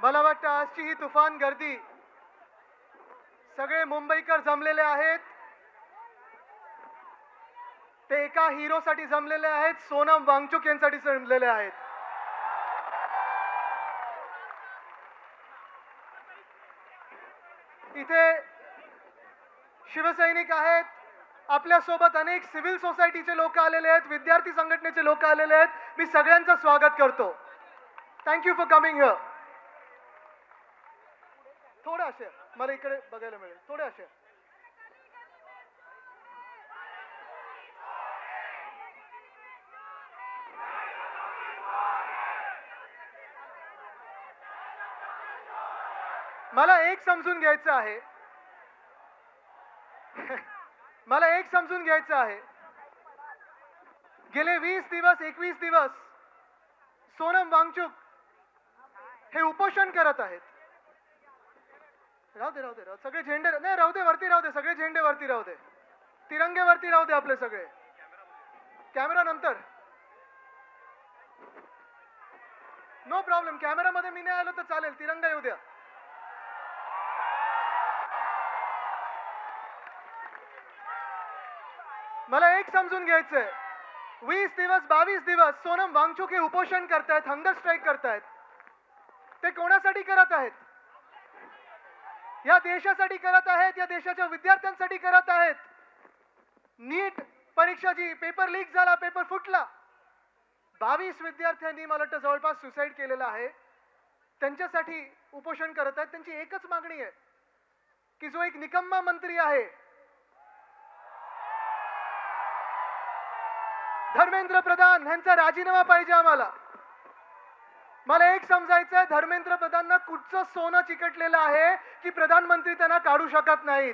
मला वाटतं आजची ही तुफान गर्दी, सगळे मुंबईकर जमलेले आहेत, ते एका हिरोसाठी जमलेले आहेत, सोनम वांगचुक यांसाठी जमलेले आहेत. इथे शिवसैनिक आहेत, आपल्या सोबत अनेक सिव्हिल सोसायटीचे लोक आलेले आहेत, विद्यार्थी संघटनेचे लोक आलेले आहेत. मी सगळ्यांचं स्वागत करतो. Thank you for coming here. थोडं असे मला इकडे बघायला मिळेल, थोडे असे. मला एक समजून घ्यायचं आहे, मला एक समजून घ्यायचं आहे. गेले 20 दिवस 21 दिवस सोनम वांगचुक हे उपोषण करत आहेत. राहू दे राहू दे, सगळे झेंडे नाही राहू दे, वरती राहू दे, सगळे झेंडे वरती राहू दे, तिरंगे वरती राहू दे आपले सगळे. कॅमेरा नंतर, नो प्रॉब्लेम. कॅमेरामध्ये मी नाही आलो तर चालेल, तिरंगा येऊ द्या. मला एक समजून घ्यायचंय, 20 दिवस 22 दिवस सोनम वांगचुक हे उपोषण करतायत, हंगर स्ट्राईक करतायत. ते कोणासाठी करत आहेत? या देशासाठी करत आहेत, या देशाच्या विद्यार्थ्यांसाठी करत आहेत. नीट परीक्षाची पेपर लीक झाला, पेपर फुटला, 22 विद्यार्थ्यांनी मला वाटतं जवळपास सुसाईड केलेला आहे. त्यांच्यासाठी उपोषण करत आहेत. त्यांची एकच मागणी आहे की जो एक निकम्मा मंत्री आहे, धर्मेंद्र प्रधान, यांचा राजीनामा पाहिजे आम्हाला. मला एक समजायचं आहे, धर्मेंद्र प्रधानना कुठचं सोनं चिकटलेलं आहे की प्रधानमंत्री त्यांना काढू शकत नाहीत.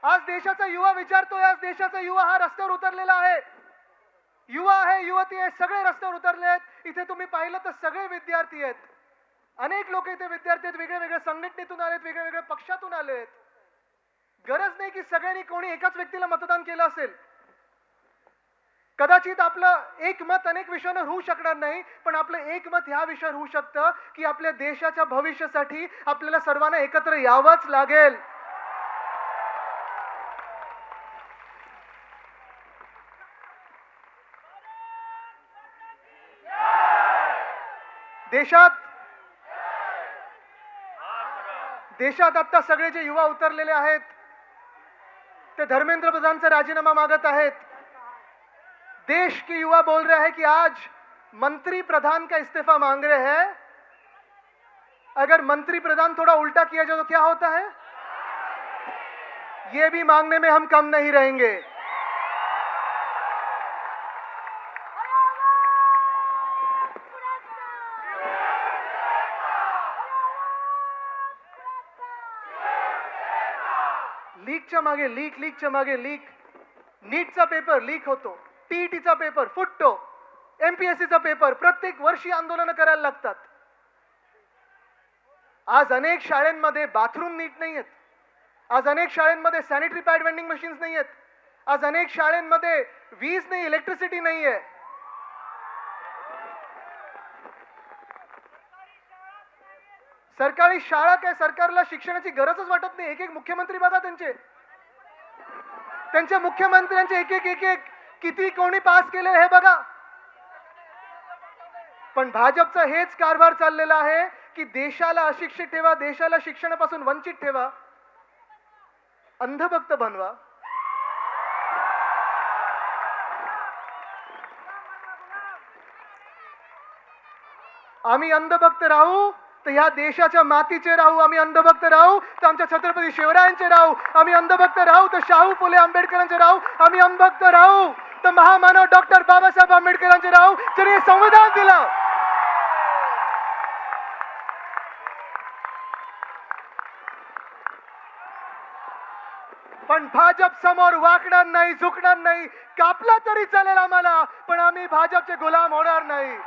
आज देशाचा युवा विचारतोय, आज देशाचा युवा हा रस्त्यावर उतरलेला आहे. युवा आहे, युवती आहे, सगळे रस्त्यावर उतरले आहेत. इथे तुम्ही पाहिलं तर सगळे विद्यार्थी आहेत, अनेक लोक इथे विद्यार्थी आहेत, वेगळ्या वेगळ्या संघटनेतून आलेत, वेगळ्या वेगळ्या पक्षातून आलेत. गरज नाही की सगळ्यांनी कोणी एकाच व्यक्तीला मतदान केलं असेल. कदाचित आपलं एक मत अनेक विषयावर होऊ शकणार नाही, पण आपलं एक मत ह्या विषयावर होऊ शकतं की आपल्या देशाच्या भविष्यासाठी आपल्याला सर्वांना एकत्र यावंच लागेल. देशात आता सगळे जे युवा उतरलेले आहेत ते धर्मेंद्र प्रधानचा राजीनामा मागत आहेत. देश के युवा बोल रहे हैं कि आज मंत्री प्रधान का इस्तीफा मांग रहे हैं. अगर मंत्री प्रधान थोड़ा उल्टा किया जाए तो क्या होता है? ये भी मांगने में हम कम नहीं रहेंगे. लीकच्या मागे लीक. नीटचा पेपर लीक होतो, टीईटीचा पेपर फुटतो, एमपीएससीचा पेपर, प्रत्येक वर्षी आंदोलन करायला लागतात. आज अनेक शाळांमध्ये बाथरूम नीट नाही आहेत. आज अनेक शाळांमध्ये सॅनिटरी पॅड वेंडिंग मशीन्स नाही आहेत. आज अनेक शाळांमध्ये वीज नाही, इलेक्ट्रिसिटी नाही आहे. सरकारी शाळा काय, सरकारला शिक्षणाची गरजच वाटत नाही. एक एक मुख्यमंत्री बघा, त्यांच्या मुख्यमंत्र्यांचे एक एक किती कोणी पास केले हे बघा. पण भाजपचा हेच कारभार चाललेला आहे की देशाला अशिक्षित ठेवा, देशाला शिक्षणापासून वंचित ठेवा, अंधभक्त बनवा. आम्ही अंधभक्त राहू तर ह्या देशाच्या मातीचे राहू. आम्ही अंधभक्त राहू तर आमच्या छत्रपती शिवरायांचे राहू. आम्ही अंधभक्त राहू तर शाहू फुले आंबेडकरांचे राहू. आम्ही अंधभक्त राहू तर महामानव डॉक्टर बाबासाहेब आंबेडकरांचे राहू, ज्यांनी संविधान दिलं. पण भाजप समोर वाकणार नाही, झुकणार नाही. कापला तरी चालेल आम्हाला, पण आम्ही भाजपचे गुलाम होणार नाही.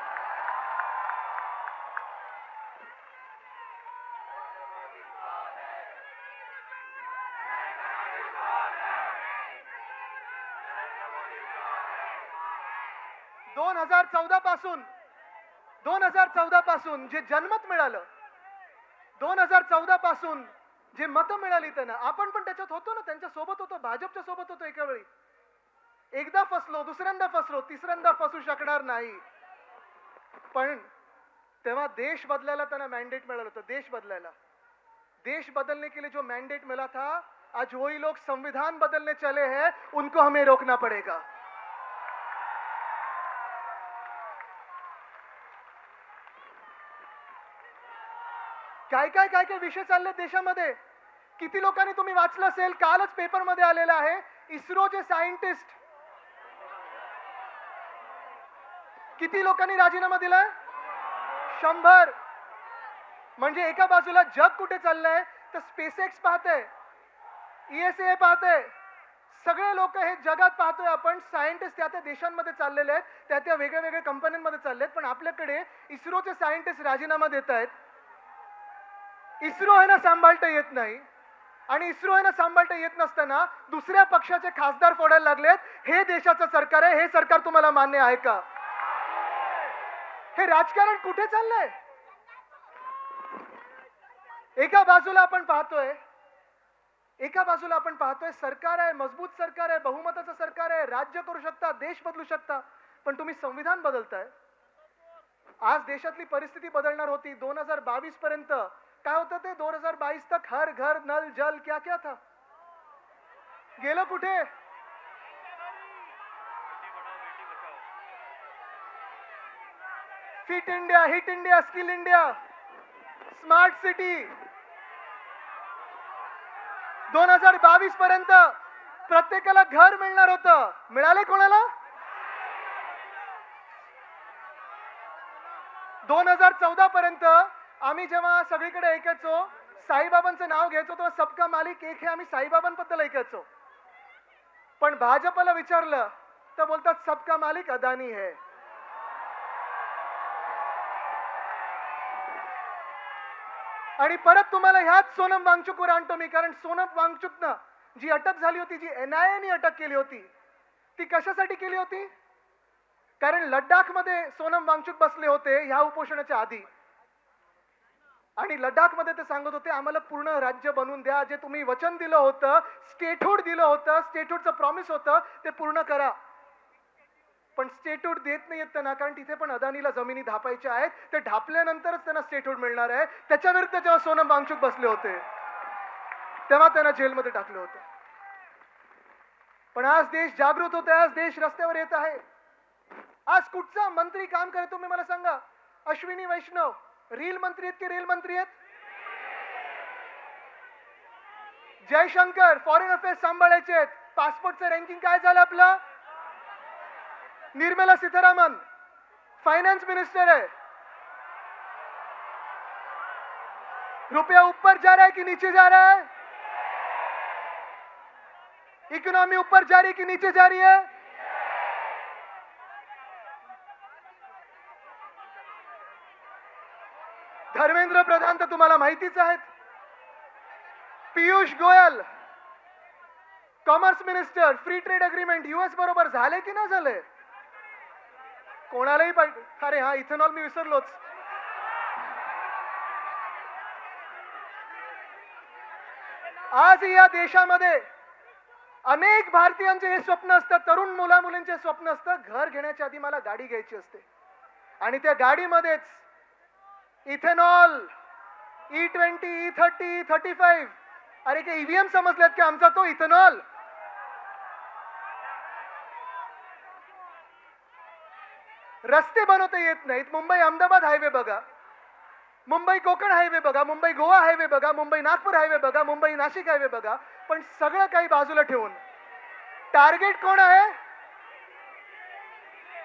2014 पासून जे जनमत मिळालं, 2014 पासून जे मतं मिळाली त्यांना, आपण पण त्याच्यात होतो ना, त्यांच्या सोबत होतो, भाजपच्या सोबत होतो एका वेळी. एकदा फसलो, दुसऱ्यांदा फसलो, तिसऱ्यांदा फसू शकणार नाही. पण तेव्हा देश बदलायला त्यांना मॅन्डेट मिळालं होतं, देश बदलायला. देश बदलने के लिए जो मैंडेट मिला था, आज वही लोग संविधान बदलने चले हैं, उनको हमें रोकना पड़ेगा. काय काय काय काय विषय चालले देशामध्ये. किती लोकांनी तुम्ही वाचलं असेल, कालच पेपरमध्ये आलेलं आहे, इस्रोचे सायंटिस्ट किती लोकांनी राजीनामा दिलाय? 100. म्हणजे एका बाजूला जग कुठे चाललंय तर स्पेसएक्स पाहते, ESA पाहते, सगळे लोक हे जगात पाहतोय आपण. सायंटिस्ट त्या त्या देशांमध्ये चाललेले आहेत, त्या त्या वेगळ्या वेगळ्या कंपन्यांमध्ये चाललेत. पण आपल्याकडे इस्रोचे सायंटिस्ट राजीनामा देत आहेत. इस्रो आहे ना सांभाळता येत नाही, आणि इस्रो आहे ना सांभाळता येत नसताना दुसऱ्या पक्षाचे खासदार फोडायला लागलेत. हे देशाचं सरकार आहे, हे सरकार तुम्हाला मान्य आहे का? हे राजकारण कुठे चाललंय? एका बाजूला आपण पाहतोय सरकार आहे, मजबूत सरकार आहे, बहुमताचं सरकार आहे, राज्य करू शकता, देश बदलू शकता. पण तुम्ही संविधान बदलताय. आज देशातली परिस्थिती बदलणार होती 2022 पर्यंत. काय होतं ते 2022 तक हर घर नल जल क्या क्या था, गेलं कुठे? Fit India, hit India, skill India, smart city. 2022 पर्यंत प्रत्येकाला घर मिळणार होतं, मिळाले कोणाला? 2014 पर्यंत आम्ही जेव्हा सगळीकडे ऐकायचो, साईबाबांचं नाव घ्यायचो, तेव्हा सबका मालिक एक हे आम्ही साईबाबांबद्दल ऐकायचो. पण भाजपला विचारलं तर बोलतात सबका मालिक अदानी है. आणि परत तुम्हाला ह्याच सोनम वांगचुकवर आणतो मी. कारण सोनम वांगचुकनं जी अटक झाली होती, जी NIA ने अटक केली होती, ती कशासाठी केली होती? कारण लडाखमध्ये सोनम वांगचुक बसले होते ह्या उपोषणाच्या आधी, आणि लडाखमध्ये ते सांगत होते आम्हाला पूर्ण राज्य बनवून द्या, जे तुम्ही वचन दिलं होतं, स्टेटहूड दिलं होतं, स्टेटहूडचं प्रॉमिस होतं, ते पूर्ण करा. पण स्टेटहूड देत नाहीयेत त्यांना, कारण तिथे पण अदानीला जमिनी धापायच्या आहेत. ते ढापल्यानंतरच त्यांना स्टेटहूड मिळणार आहे. त्याच्या विरुद्ध जेव्हा सोनम वांगचुक बसले होते तेव्हा त्यांना जेलमध्ये टाकलं होतं. पण आज देश जागृत होत आहे, आज देश रस्त्यावर येत आहे. आज कुठचा मंत्री काम करे तुम्ही मला सांगा? अश्विनी वैष्णव रील मंत्री आहेत की रेल मंत्री आहेत? जयशंकर फॉरेन अफेअर्स सांभाळायचे आहेत, पासपोर्टचं रँकिंग काय झालं आपलं? निर्मला सीतारामन फाइनेंस मिनिस्टर है. रुपया ऊपर जा रहा है कि नीचे जा रहा है? इकोनॉमी ऊपर जा रही है कि नीचे जा रही है? धर्मेंद्र प्रधान तर तुम्हाला माहितीच आहेत. Piyush Goyal commerce minister, free trade agreement US बरोबर झाले की नाही झाले? कोणालाही पाहिजे. अरे हा, इथेनॉल मी विसरलोच. आज या देशामध्ये अनेक भारतीयांचे हे स्वप्न असतं, तरुण मुला मुलींचे स्वप्न असतं, घर घेण्याच्या आधी मला गाडी घ्यायची असते, आणि त्या गाडीमध्येच इथेनॉल, E20, E30, E35. अरे के EVM समजलेत की आमचा तो इथेनॉल? रस्ते बनवता येत नाहीत. मुंबई अहमदाबाद हायवे बघा, मुंबई कोकण हायवे बघा, मुंबई गोवा हायवे बघा, मुंबई नागपूर हायवे बघा, मुंबई नाशिक हायवे बघा. पण सगळं काही बाजूला ठेवून टार्गेट कोण आहे?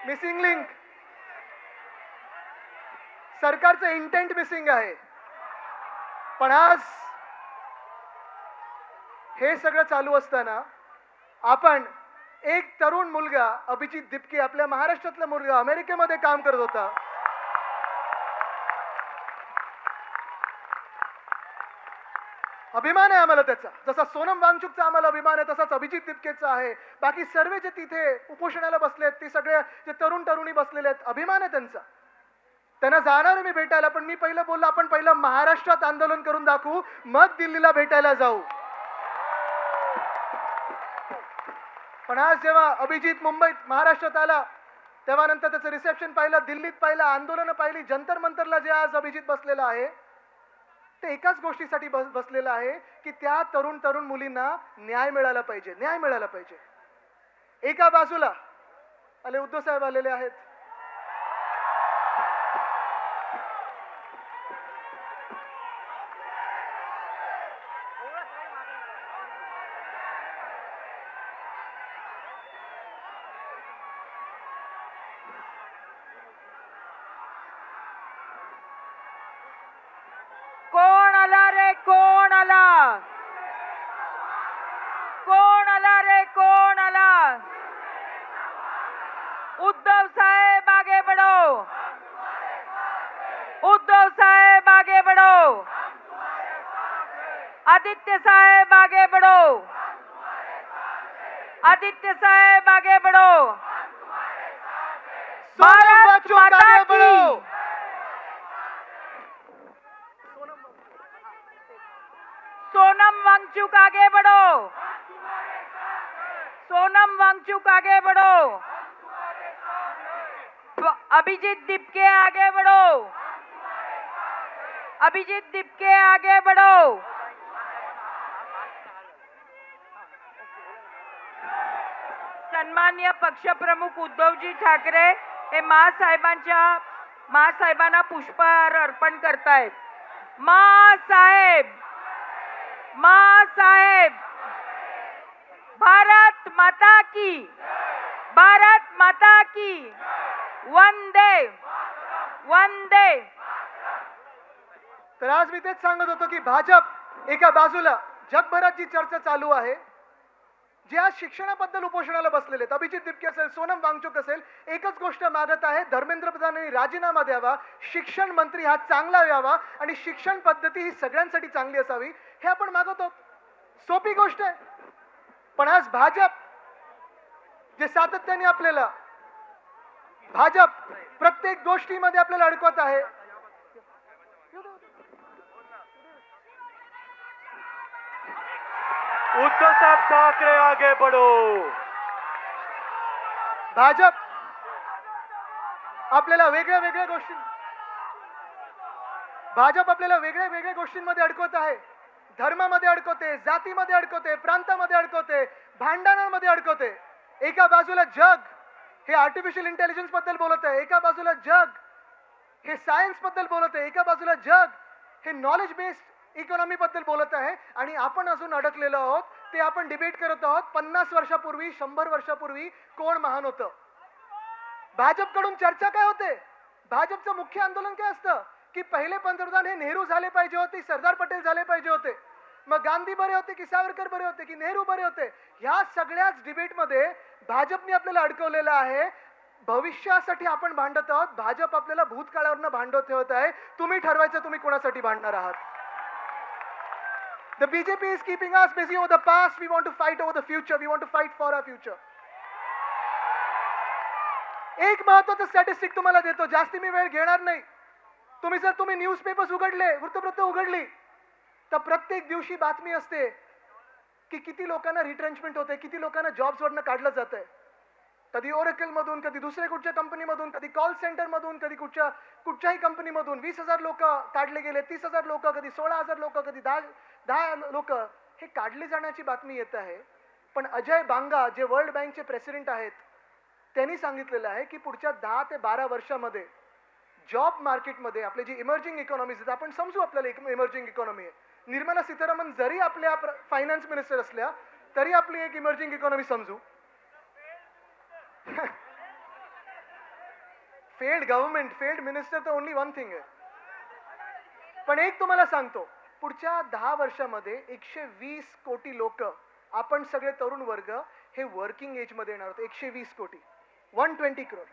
Missing link. सरकारचं इंटेंट मिसिंग आहे. पण आज हे सगळं चालू असताना आपण एक तरुण मुलगा अभिजित दिपके, आपल्या महाराष्ट्रातला मुलगा, अमेरिकेमध्ये काम करत होता. अभिमान आहे आम्हाला त्याचा. जसा सोनम वांगचुकचा आम्हाला अभिमान आहे तसाच अभिजित दिपकेचा आहे. बाकी सर्व जे तिथे उपोषणाला बसलेत ते सगळे जे तरुण तरुणी बसलेले आहेत अभिमान आहे त्यांचा. त्यांना जाणार आहे मी भेटायला, पण मी पहिलं बोललो आपण पहिलं महाराष्ट्रात आंदोलन करून दाखवू, मग दिल्लीला भेटायला जाऊ. पण आज जेव्हा अभिजित मुंबईत महाराष्ट्रात आला तेव्हा नंतर त्याचं रिसेप्शन पाहिलं, दिल्लीत पाहिलं, आंदोलनं पाहिली, जंतर मंतरला जे आज अभिजित बसलेला आहे ते एकाच गोष्टीसाठी बसलेलं आहे की त्या तरुण तरुण मुलींना न्याय मिळाला पाहिजे, न्याय मिळाला पाहिजे. एका बाजूला आले उद्धव साहेब आलेले आहेत. कोण आला रे, कोण आला, कोण आला रे, कोण आला. उद्धव साहेब आगे बढ़ो, उद्धव साहेब आगे बढ़ो, आदित्य साहेब आगे बढ़ो, आदित्य साहेब आगे बढ़ो. भारत माता की, सोनम वांगचुक आगे बढ़ो, सोनम वांगचुक आगे बढ़ो, अभिजीत दिपके आगे बढ़ो, अभिजीत दिपके आगे बढ़ो. सन्मान्य पक्षप्रमुख उद्धवजी ठाकरे हे मासाहेबांना पुष्पहार अर्पण करतायत. मासाहेब, मासाहेब, भारत माता की, भारत माता की, वंदे वंदे. तर आज मी तेच सांगत होतो की भाजप एका बाजूला जगभरात जी चर्चा चालू आहे, जे आज शिक्षणाबद्दल उपोषणाला बसलेले आहेत, अभिजित दिपके असेल, सोनम वांगचुक असेल, एकच गोष्ट मागत आहे, धर्मेंद्र प्रधानांनी राजीनामा द्यावा, शिक्षण मंत्री हा चांगला यावा आणि शिक्षण पद्धती ही सगळ्यांसाठी चांगली असावी, हे आपण मागत आहोत. सोपी गोष्ट आहे. पण आज भाजप जे सातत्याने आपल्याला भाजप प्रत्येक गोष्टीमध्ये आपल्याला अडकवत आहे. उद्धव साहब ठाकरे आगे बढ़ो. भाजप आपल्याला वेगळ्या वेगळ्या गोष्टी भाजप आपल्याला वेगळ्या वेगळ्या गोष्टींमध्ये अडकवत आहे. धर्मामध्ये अडकवते, जातीमध्ये अडकवते, प्रांतामध्ये अडकवते, भांडणांमध्ये अडकवते. एका बाजूला जग हे आर्टिफिशियल इंटेलिजन्स बद्दल बोलत आहे, एका बाजूला जग हे सायन्स बद्दल बोलत आहे, एका बाजूला जग हे नॉलेज बेस्ड इकॉनॉमी बद्दल बोलत आहे आणि आपण अजून अडकलेलो आहोत. ते आपण डिबेट करत आहोत 50 वर्षापूर्वी, 100 वर्षापूर्वी कोण महान होतं. भाजपकडून चर्चा काय होते, भाजपचं मुख्य आंदोलन काय असतं की पहिले पंतप्रधान हे नेहरू झाले पाहिजे होते, सरदार पटेल झाले पाहिजे होते, मग गांधी बरे होते की सावरकर बरे होते की नेहरू बरे होते. ह्या सगळ्याच डिबेटमध्ये भाजपने आपल्याला अडकवलेलं आहे. भविष्यासाठी आपण भांडत आहोत, भाजप आपल्याला भूतकाळावरनं भांडत ठेवत आहे. तुम्ही ठरवायचं तुम्ही कोणासाठी भांडणार आहात. The BJP is keeping us busy over the past. We want to fight over the future. We want to fight for our future. एक महत्त्वाचं स्टॅटिस्टिक तुम्हाला देतो, जास्ती मी वेळ घेणार नाही. तुम्ही न्यूजपेपर्स उघडले, वृत्तपत्र उघडली तर प्रत्येक दिवशी बातमी असते की किती लोकांना रिट्रेंचमेंट होते, किती लोकांना जॉब्सवरनं काढलं जातंय. कधी ओरेकल मधून, कधी दुसऱ्या कुठच्या कंपनीमधून, कधी कॉल सेंटर मधून, कधी कुठच्याही कंपनीमधून 20,000 लोक काढले गेले, 30,000 लोक, कधी 16,000 लोक, कधी 10 लोक हे काढले जाण्याची बातमी येत आहे. पण अजय बांगा जे वर्ल्ड बँकचे प्रेसिडेंट आहेत त्यांनी सांगितलेलं आहे की पुढच्या 10 ते 12 वर्षामध्ये जॉब मार्केटमध्ये आपले जे इमर्जिंग इकॉनॉमीज आहेत, आपण समजू आपल्याला इमर्जिंग इकॉनॉमी आहे. निर्मला सीतारामन जरी आपल्या फायनान्स मिनिस्टर असल्या तरी आपली एक इमर्जिंग इकॉनॉमी समजू. फेल्ड गव्हर्नमेंट, फेल्ड मिनिस्टर तर ओनली वन थिंग आहे. पण एक तुम्हाला सांगतो, पुढच्या 10 वर्षामध्ये 120 कोटी लोक, आपण सगळे तरुण वर्ग हे वर्किंग एज मध्ये येणार आहोत. 120 कोटी, 120 करोड.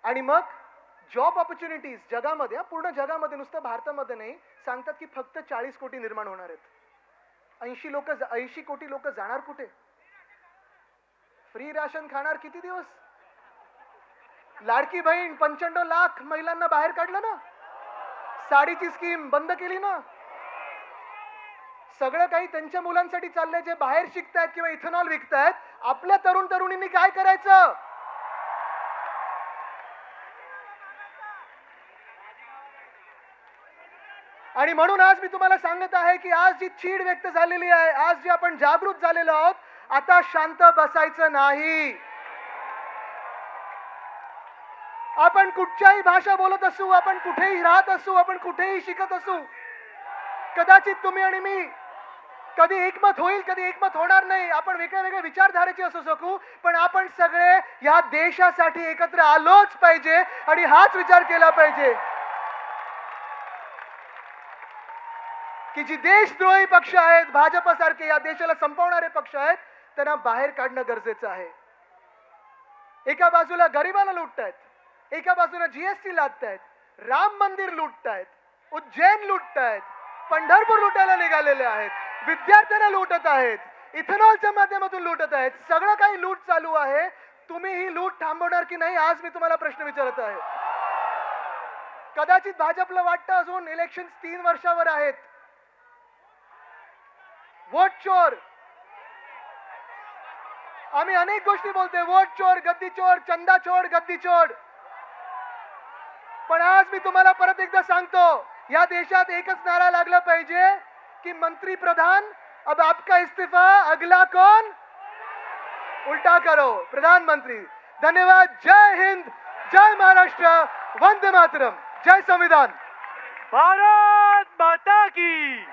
आणि मग जॉब ऑपॉर्च्युनिटीज जगामध्ये, पूर्ण जगामध्ये, नुसतं भारतामध्ये नाही, सांगतात की फक्त 40 कोटी निर्माण होणार आहेत. 80 कोटी लोक जाणार कुठे? फ्री राशन खाणार किती दिवस? लाडकी बहीण 95 लाख महिलांना बाहेर काढलं ना, साडीची स्कीम बंद केली ना, सगळं काही त्यांच्या मुलांसाठी चाललंय जे बाहेर शिकतायत किंवा इथेनॉल विकतायत. आपल्या तरुण तरुणींनी काय करायचं? आणि म्हणून आज मी तुम्हाला सांगत आहे की आज जी चीड व्यक्त झालेली आहे, आज जे आपण जागृत झालेलो आहोत, आता शांत बसायचं नाही. आपण कुठच्याही भाषा बोलत असू, आपण कुठेही राहत असू, आपण कुठेही शिकत असू, कदाचित तुम्ही आणि मी कधी एकमत होईल, कधी एकमत होणार नाही, आपण वेगळ्या वेगळ्या विचारधारेचे असू शकू, पण आपण सगळे या देशासाठी एकत्र आलोच पाहिजे आणि हाच विचार केला पाहिजे की जी देशद्रोही पक्ष आहेत, भाजपसारखे या देशाला संपवणारे पक्ष आहेत, त्यांना बाहेर काढणं गरजेचं आहे. एका बाजूला गरिबाला लुटतायत, एका बाजूला जीएसटी लादतायत, राम मंदिर लुटतायत, उज्जैन लुटतायत, पंढरपूर लुटायला निघालेले आहेत, विद्यार्थ्यांना लुटत आहेत, इथेनॉलच्या माध्यमातून लुटत आहेत, सगळं काही लूट चालू आहे. तुम्ही ही लूट थांबवणार की नाही, आज मी तुम्हाला प्रश्न विचारत आहे. कदाचित भाजपला वाटतं अजून इलेक्शन 3 वर्षावर आहेत. वोट चोर, आम्ही अनेक गोष्टी बोलतोय, वोट चोर, गद्दी चोर, चंदा चोर, गद्दी चोर. पण आज मी तुम्हाला परत एकदा सांगतो, या देशात एकच नारा लागला पाहिजे कि मंत्री प्रधान, अब आपका इस्तीफा, अगला कौन? उल्टा करो, प्रधानमंत्री. धन्यवाद. जय हिंद, जय महाराष्ट्र, वंदे मातरम, जय संविधान. भारत माता की